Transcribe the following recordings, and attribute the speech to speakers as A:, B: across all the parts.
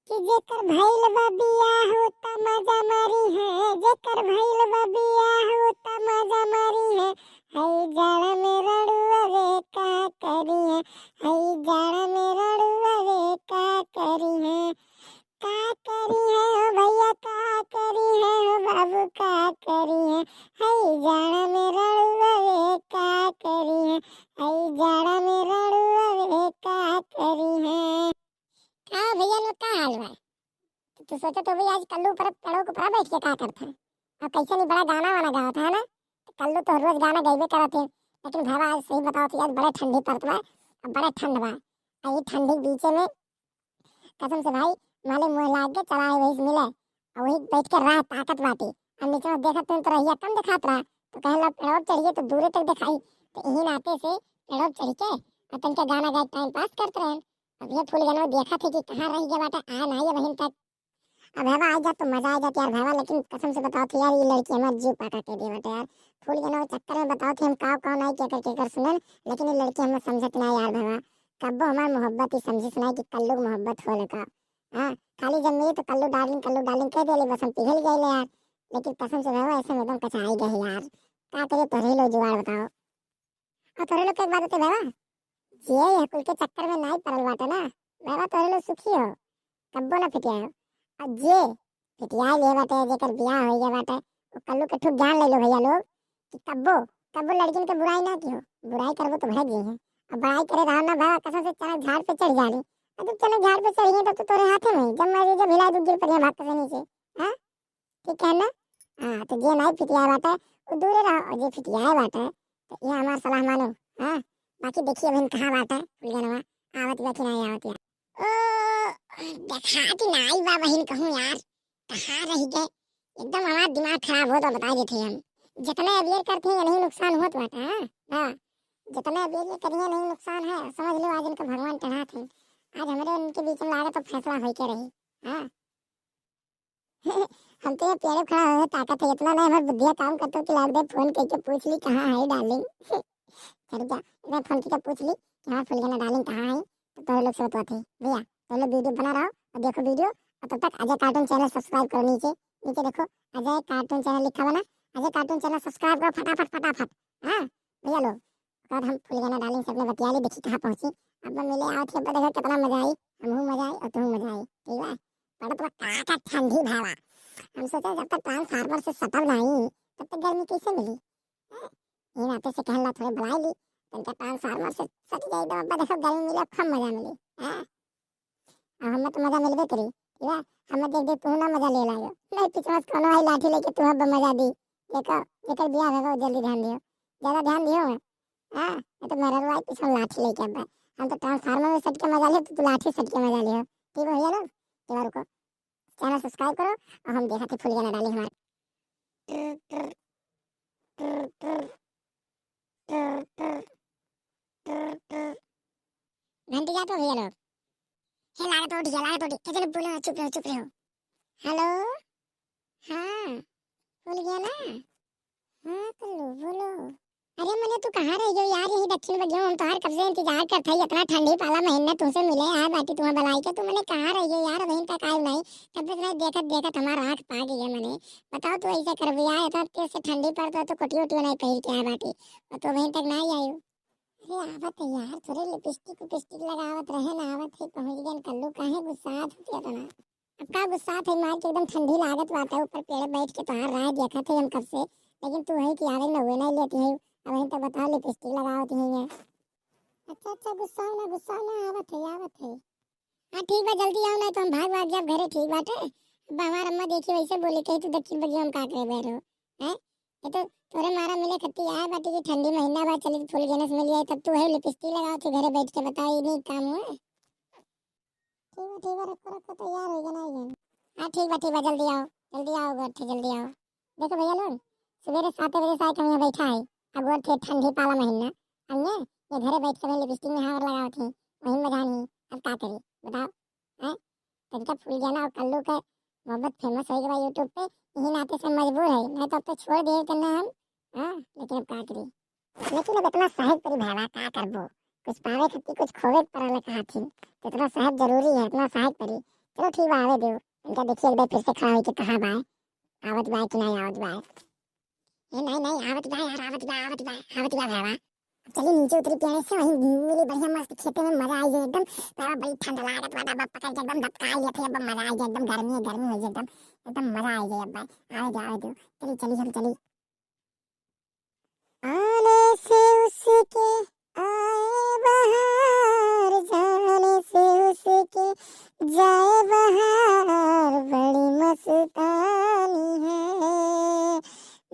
A: कि जेकर भइल बा बियाह त मजा मारी है, जेकर भइल बा बियाह त मजा मारी है। हई जाड़ा में रड़ुआ रे का करी है, हई जाड़ा में रड़ुआ रे का करी है, का करी है हो भैया, का करी है हो बाबू, का करी है। हई जाड़ा में रड़ुआ रे का करी है, हई जाड़ा में रड़ुआ रे का करी है। हाँ भैया लोग का हाल बा? तो सोचा तो भाई आज कल्लू पर पेड़ों के ऊपर बैठ के का करता है। अब कैसे नहीं बड़ा गाना वाना गाता है ना, तो कल्लू तो हर रोज गाना गाइबे करते हैं। लेकिन भावा आज सही बताओ तो आज बड़ा ठंडी पड़त बा, अब बड़ा ठंड बा। यही ठंडी के बीच में कसम से भाई माले मुंह लाग के चलाए वही मिले और वही बैठ के रहा ताकत बाटी। अब नीचे में देखा तुम तो रहिया कम दिखात रहा, तो कहला पेड़ों चढ़िए तो दूरे तक दिखाई। तो यही नाते से पेड़ों चढ़ के और तन के गाना गा टाइम पास करते रहे। अब ये फूल गनो देखा थे कि कहाँ रह गया बाटा, आ ना ये वहीं तक। अब हवा आ जा तो मजा आ जाती यार भावा, लेकिन कसम से बताओ तो यार ये लड़की हमारे जीव पाटा के दे बेटा यार। फूल गनो चक्कर में बताओ थे हम काव काव नहीं के कर सुनन, लेकिन ये लड़की हमें समझत ना यार भावा। कब्बो हमार मोहब्बत ही समझी सुनाई कि कल्लू मोहब्बत हो लगा। हाँ खाली जब मिली तो कल्लू डार्लिंग कह दिया, बस हम पिघल गए यार। लेकिन कसम से भावा ऐसे में एकदम कचाई गए यार। का करे तोरे लो जुगाड़ बताओ। और तोरे लोग एक बात होते भावा, ये हकुल के चक्कर में नहीं पड़ल बाटे ना भावा, तोरे लोग सुखी हो, कब्बो ना पिटिया हो। और जे पिटिया ले बाटे जेकर बियाह हो गया बाटे, वो कल्लू के ठुक जान ले लो भैया लोग कि कब्बो कब्बो लड़किन के बुराई ना कियो, बुराई करबो तो भाग गई है। अब बड़ाई करे रहो ना भावा, कसम से चना झाड़ पे चढ़ जाली। अब जब चना झाड़ पे चढ़ी है तब तो तोरे हाथे में जब मर्जी जब हिला दूँ गिर पड़िया भाग के नीचे। हाँ ठीक है ना। हाँ तो जे नहीं पिटिया बाटे वो दूरे रहो, और जे पिटिया बाटे तो ये हमार सलाह मानो। हाँ बाकी देखिए बहन कहाँ बाटे फुलगनवा, आवत बैठी नहीं आवत यार। ओ देखाती नाई बा बहन कहूँ यार, कहाँ रह गए। एकदम हमारा दिमाग खराब हो तो बता देते हम। जितने अबियर करते हैं नहीं नुकसान होत बाटे। हाँ हाँ जितने अबियर ये करिए नहीं नुकसान है, समझ लो आज इनका भगवान टढ़ा थे। आज हमारे उनके बीच में लागा तो फैसला हो के रही। हाँ हम तो ये पेड़े खड़ा हो ताकत है इतना नहीं, हमारी बुद्धियाँ काम करते हो कि लाग दे फोन करके पूछ ली कहाँ है डार्लिंग। चल जा मैं फोन करके पूछ ली कि हाँ फुलगना डार्लिंग कहाँ है, तो तुम लोग सोचते थे भैया तुम लोग वीडियो बना रहा और देखो वीडियो। और तब तक अजय कार्टून चैनल सब्सक्राइब करो, नीचे नीचे देखो अजय कार्टून चैनल लिखा हुआ ना, अजय कार्टून चैनल सब्सक्राइब करो फटाफट फटाफट। हाँ भैया लोग और हम फुलगना डार्लिंग से अपने बतिया ली, देखी कहाँ पहुंची। अब मिले आओ थे देखो कितना मजा आई, हमहू मजा आई और तुम मजा आई। ठीक है बड़ा तो काका ठंडी भावा, हम सोचे जब तक ट्रांसफार्मर से सटल नहीं तब तक गर्मी कैसे मिली। ये नाते से कहला थोड़े बुलाई ली तनका ट्रांसफार्मर से सट जाए तो अब देखो गर्मी मिले खूब मजा मिली। हाँ अब हमें तो मजा मिलबे करी। ठीक है हमें देख देख तू ना मजा ले लायो नहीं पिछवा से कोनो आई लाठी लेके तू अब मजा दी। देखो जेकर बियाह है जल्दी ध्यान दियो, ज्यादा ध्यान दियो। हाँ ये तो मेरा रुआ पिछवा लाठी लेके अब हम तो ट्रांसफार्मर में सट के मजा ले तो तू लाठी सट के मजा लियो। ठीक है भैया लोग एक बार रुको चैनल सब्सक्राइब करो और हम देखा थे फुलगना डाली हमारे घंटी जाते हो भैया लोग। हे लागे तो चलो बोलो चुप रहो। हेलो हाँ बोल गया ना। हाँ कल्लू बोलो। अरे मैंने तू कहाँ रह गई यार, यही दक्षिण बगिया हम तो हर कब से इंतजार करता है, इतना ठंडी पाला महीना तुमसे मिले यार बाटी तुम्हें बलाई के, तू मैंने कहाँ रह गई यार वहीं तक आयु नहीं। तब तक नहीं देखत हमारा आँख पा गई है मैंने। बताओ तू ऐसा कर भैया इतना तेज से ठंडी पड़ता है तो कोटी वोटी नहीं पहन के आया बाटी और तो वहीं तक नहीं आयु। अरे आवत है यार थोड़े लिपस्टिक लगावत रहे ना, आवत है पहुंच गए कल्लू काहे गुस्सात होती है ना। अब का गुस्सात है मार के एकदम ठंडी लागत बात है, ऊपर पेड़ बैठ के तोहार राह देखा थे हम कब से, लेकिन तू है कि आवे न हुए नहीं लेती है। अब वहीं तो बता लिपस्टिक लगावत है। अच्छा गुस्सा ना आवत है। हाँ ठीक बा जल्दी आओ ना तो हम भाग जब घरे। ठीक बाटे अब हमार अम्मा देखी वैसे बोले कही तू दक्षिण बगिया हम का करे बैठो हैं। ये तो तोरे मारा मिले खत्ती आए बाटी की ठंडी महीना बाद चली फूल गेनस मिल जाए तब तू है लिपस्टिक लगाओ थे घरे बैठ के, बताओ ये नहीं काम हुआ। ठीक है रखो तैयार हो गया ना। हाँ ठीक बा जल्दी आओ घर थे जल्दी आओ। देखो भैया लोग सवेरे 7 बजे से हम यहाँ बैठा है, अब घर थे ठंडी पाला महीना हमने ये घरे बैठ के लिपस्टिक में हावर लगाओ थे वही मजा नहीं। अब क्या करी बताओ हैं। तरीका फूल गया ना और कल्लू के मोहब्बत फेमस हो गया यूट्यूब पे, यही नाते से मजबूर है नहीं तो अब तो छोड़ दिए करना हम। हाँ लेकिन अब क्या करी, लेकिन अब इतना साहिब करी भावा क्या करबो, कुछ पावे खत्ती कुछ खोवे पड़ल कहा थी तो इतना साहिब जरूरी है, इतना साहिब करी चलो ठीक बा आवे दो इनका देखिए एक बार फिर से खड़ा होके कहां बा आवत बा कि नहीं आवत बा ए नहीं नहीं आवत बा यार आवत बा भावा चलिए नीचे उतरी प्यारे से वहीं मिली बढ़िया मस्त खेते में मजा आई जाए एकदम तारा बड़ी ठंड लागत वाला बप पकड़ के एकदम धपका लिया था अब मजा आई जाए एकदम गर्मी हो जाए एकदम मजा आई जाए अब भाई आवे दो चली चली हम चली आने से उसके आए बहार जाने से उसके जाए बहार बड़ी मस्तानी है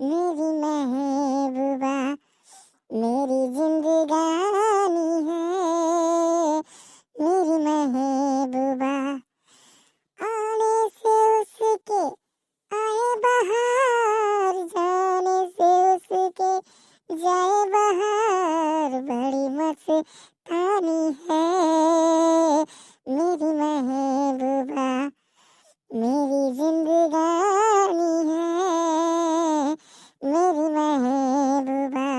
A: मेरी महबूबा मेरी जिंदगानी है मेरी महबूबा आने से उसके आए बहार जाने से उसके जाए बहार बड़ी मस्तानी है मेरी महबूबा मेरी जिंदगानी है मेरी महबूबा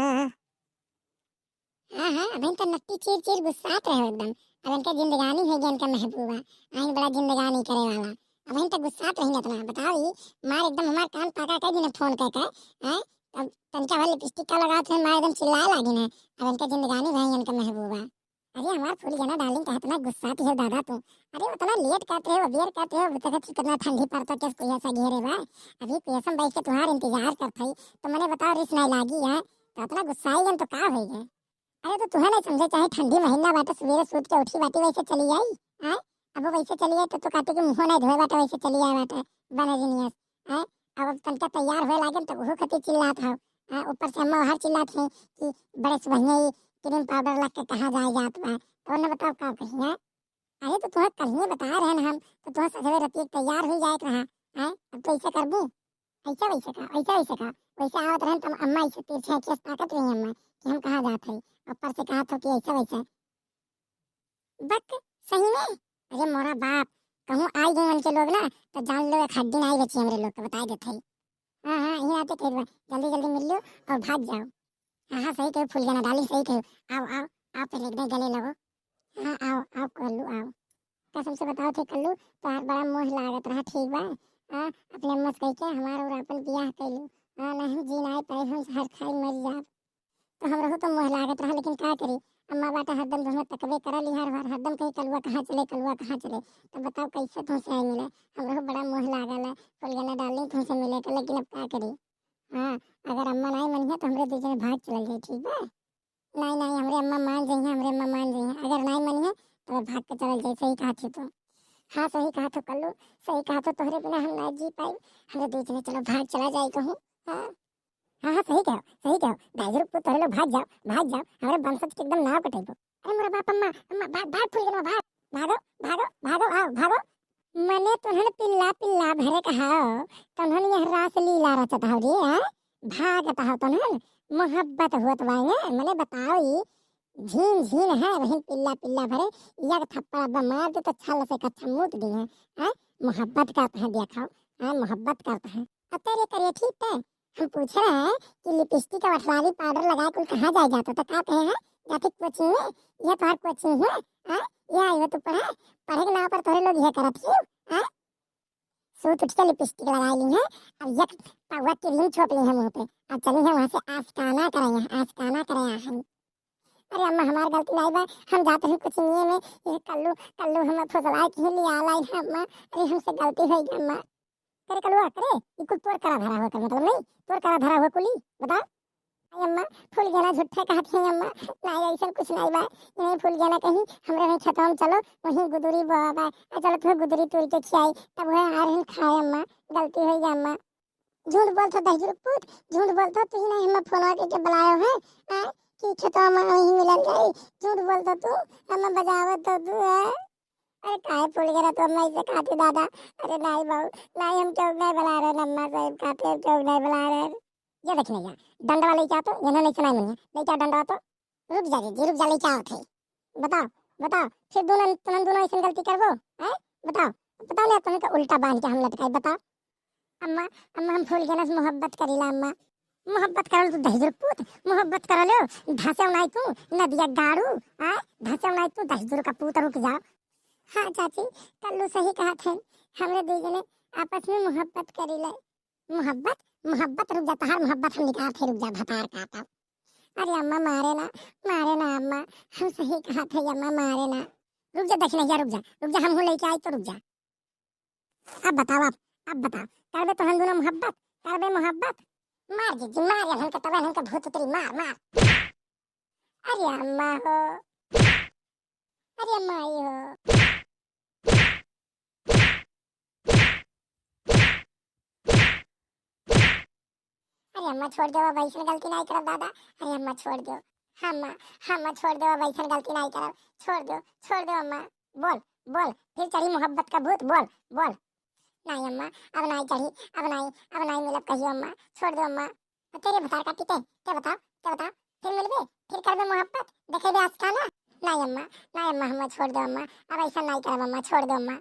A: हाँ अब इनका नट्टी चीर चीर गुस्सात रहे एकदम अब इनका जिंदगानी है इनका महबूबा आइन बड़ा जिंदगानी करे वाला अब इनका गुस्सात रही अपना बताओ मार एकदम हमार कान पका कर दिन फोन कर हैं अब तनका वाले लिपस्टिक का लगा थे मार एकदम चिल्लाए लागी ना अब इनका जिंदगानी है इनका महबूबा अरे हमार फूल जाना डार्लिंग का इतना गुस्साती है दादा तू अरे उतना लेट करते हो बेर करते हो तक कितना ठंडी पड़ता क्या कोई ऐसा घेरे बा अभी कोई बैठ के तुम्हार इंतजार करत हई तो मैंने बताओ रिस नहीं लागी है तो इतना गुस्साई गन तो का होई गए अरे तो तुहे नहीं समझे चाहे ठंडी महीना बाटे सवेरे सूत के उठी बाटी वैसे चली आई हैं अब वैसे चली आई तो काटे के मुंह नहीं धोए बाटे वैसे चली आई बाटे बने जिनियस हैं अब तनका तैयार होए लागन तो वो खती चिल्लात हो हैं ऊपर से अम्मा हर चिल्लात है कि बड़े सुबह क्रीम पाउडर लग के कहाँ जाए जात बा तो उन्हें बताओ का कही है अरे तो तुहे कल ही बता रहे हैं हम तो तुहे सवेरे रतिए तैयार हो जाए रहा हैं अब तो ऐसे करबू ऐसा वैसे का वैसे आवत रहन तुम अम्मा ऐसे तिरछे केस ताकत रही अम्मा कि हम कहाँ जाते हैं ऊपर से कहा था कि ऐसा वैसा बक सही में अरे मोरा बाप कहूँ आई गए उनके लोग ना तो जान लो एक हड्डी नहीं बची हमारे लोग को बता देते हैं हाँ यही आते कह जल्दी जल्दी मिल लो और भाग जाओ हाँ सही कहो फूल जाना डाली सही कहो आओ पहले एकदम गले लगो हाँ आओ कल्लू आओ कसम से बताओ थे कल्लू तो बड़ा मोह लागत रहा ठीक बा हाँ अपने अम्मा से कह के हमारा और अपन बियाह कैलू हाँ नहीं जी नहीं पाए हम हर खाई मर जाब तो हम रहो तो मोह लागत रहा लेकिन क्या करी अम्मा बाटा हरदम तुम्हें तकबे करल हरदम कहीं कलुआ कहाँ चले तो बताओ कैसे तुमसे आई मिले हम रहो बड़ा मोह लागल है फुलगना डाली तुमसे मिले तो लेकिन अब क्या करी हाँ अगर अम्मा नहीं मनी है तो हमरे दूसरे भाग चल जाए ठीक है नहीं हमरे अम्मा मान जाइए अगर नहीं मनी है तो भाग के चल जाए सही कहा थी तो हाँ सही कहा तो कल्लू सही कहा तो तोहरे बिना हम नहीं जी पाई हमरे दूसरे चलो भाग चला जाए कहूँ हाँ सही कहो दाइजर को तोरे लो भाग जाओ हमारे वंशज के एकदम नाव कटेबो अरे मोरा बाप अम्मा भाग फूल गनो भागो आओ मने तोहन पिल्ला भरे कहाओ तोहन यह रास लीला रचत हो रे भागत हो तोहन मोहब्बत होत बाए मने बताओ झीन है वही पिल्ला भरे यक थप्पड़ अब मार दे तो छल से कच्चा मूत दी है मोहब्बत करता है देखो मोहब्बत करता है अब तेरे करे ठीक है हम पूछ रहे हैं कि लिपस्टिक और अठवारी पाउडर लगा कुल कहाँ जाए जाता तो कहते हैं जाके कोचिंग में ये तो कोचिंग है ये आई हो तो पढ़े के नाम पर तोरे लोग ये करत ही सूट उठ के लिपस्टिक लगा ली है अब यक पावा क्रीम छोप ली है मुंह पे अब चली है वहाँ से आस्ताना करें हम अरे अम्मा हमारी गलती नहीं बा हम जाते हैं कोचिंग में ये कल्लू हम फसलाए के लिए आलाई है अम्मा अरे हमसे गलती हो गई अम्मा करे कलुआ करे ये कुल तोर करा धरा हुआ कर मतलब नहीं तोर करा धरा हुआ कुली बता अम्मा फूल गेना झूठे कहती है अम्मा नहीं ऐसा कुछ नहीं बा नहीं फूल गेना कहीं हमरे नहीं खत्म चलो वहीं गुदुरी बाबा चलो तो गुदुरी तोड़ के खियाई तब वह आ रहे खाए अम्मा गलती हो गई अम्मा झूठ बोलता दहजुर पुत झूठ बोलता तू नहीं हमें फोन करके बुलायो है कि खत्म वहीं मिल जाए झूठ बोलता तू हमें बजावत तो तू है अरे काहे फूल गेना तो अम्मा इसे खाती दादा अरे नहीं बाबू नहीं हम चौक नहीं बुला रहे अम्मा साहब खाते चौक नहीं बुला रहे ये देखने जा डंडा वाले क्या तो ये नहीं सुनाई मुझे नहीं क्या डंडा तो रुक जा ले क्या थे बताओ फिर तुम दोनों ऐसी गलती करबो हैं बताओ ले तुम्हें का उल्टा बांध के हम लटकाई बताओ अम्मा हम फूल गेना से मोहब्बत करीला अम्मा मोहब्बत करल तू दहजुर पुत मोहब्बत करलो धसे नहीं तू नदिया गाड़ू हैं धसे नहीं तू दहजुर का पुत रुक जा हाँ चाची, कल्लू सही कहा थे। हमरे दुई जने आपस में मोहब्बत करीले। मोहब्बत मोहब्बत रुक जा, तहार मोहब्बत हम निकाल थे, रुक जा भतार काटा। अरे अम्मा मारे ना अम्मा, हम सही कहा थे अम्मा, मारे ना। रुक जा देखने जा, रुक जा हम लेके आई तो रुक जा। अब बताओ, अब बताओ, करबे तो हम दोनों मोहब्बत, करबे मोहब्बत। मार जीजी मार, या हमके तब हमके भूत उतरी, मार मार। अरे अम्मा हो, अरे अम्मा आई हो। अरे अम्मा छोड़ दो, अब ऐसन गलती नहीं करब दादा। अरे अम्मा छोड़ दो, अम्मा अम्मा छोड़ दो, अब ऐसन गलती नहीं करब। छोड़ दो अम्मा। बोल बोल, फिर चढ़ी मोहब्बत का भूत, बोल बोल। नहीं अम्मा, अब नहीं चढ़ी, अब नहीं मिलब कहियो अम्मा। छोड़ दो अम्मा। तेरे भतार का टीते, क्या बताओ, फिर मिलबे, फिर करबे मोहब्बत, देखेबे आस्काना। नहीं अम्मा अम्मा छोड़ दो अम्मा, अब ऐसा नहीं करब अम्मा, छोड़ दो अम्मा।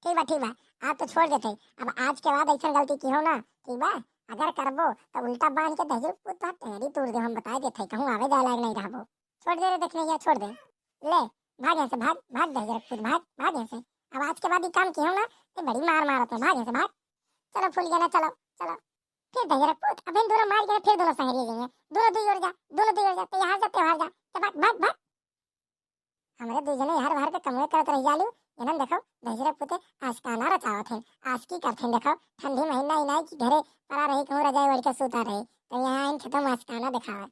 A: ठीक बा, आप तो छोड़ देते, अब आज के बाद ऐसा गलती की हो ना, ठीक बा। अगर करबो तो उल्टा बांध के दहेज पुत तेरी तोड़ दे, हम बता देते कहूँ आवे जाए लायक नहीं रहबो। छोड़ दे रे, देखने गया, छोड़ दे। ले भाग यहाँ से, भाग दहेज पुत, भाग यहाँ से। अब आज के बाद ये काम किया हो ना, तो बड़ी मार मारत है, भाग यहाँ से भाग। चलो फूल गया ना, चलो चलो। फिर दहेज पुत, अब इन दोनों मार गए, फिर दोनों सहरी जाएंगे, दोनों दुई ओर जा, तो यहाँ जा त्योहार जा, तो भाग। हमारे दुई जने हर बार के कमरे करत रह जालू। इनन देखो दहेज पुते आस्काना रचावत है, आस्की करथे। देखो ठंडी महीना ही नहीं कि घरे पड़ा रही, कहूँ रजाई ओढ़ के सूता रहे, तो यहाँ इन खत्म आस्काना दिखावे।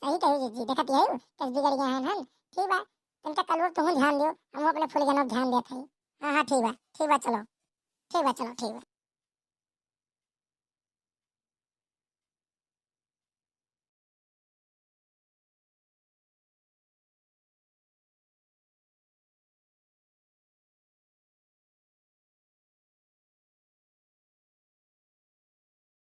A: सही कही जी, देखत यही कैसे बिगड़ गया है हन। ठीक बा, इनका कलवर तुम ध्यान दियो, हम अपने फूल जनब ध्यान देते हैं। हाँ ठीक बा, चलो ठीक बा।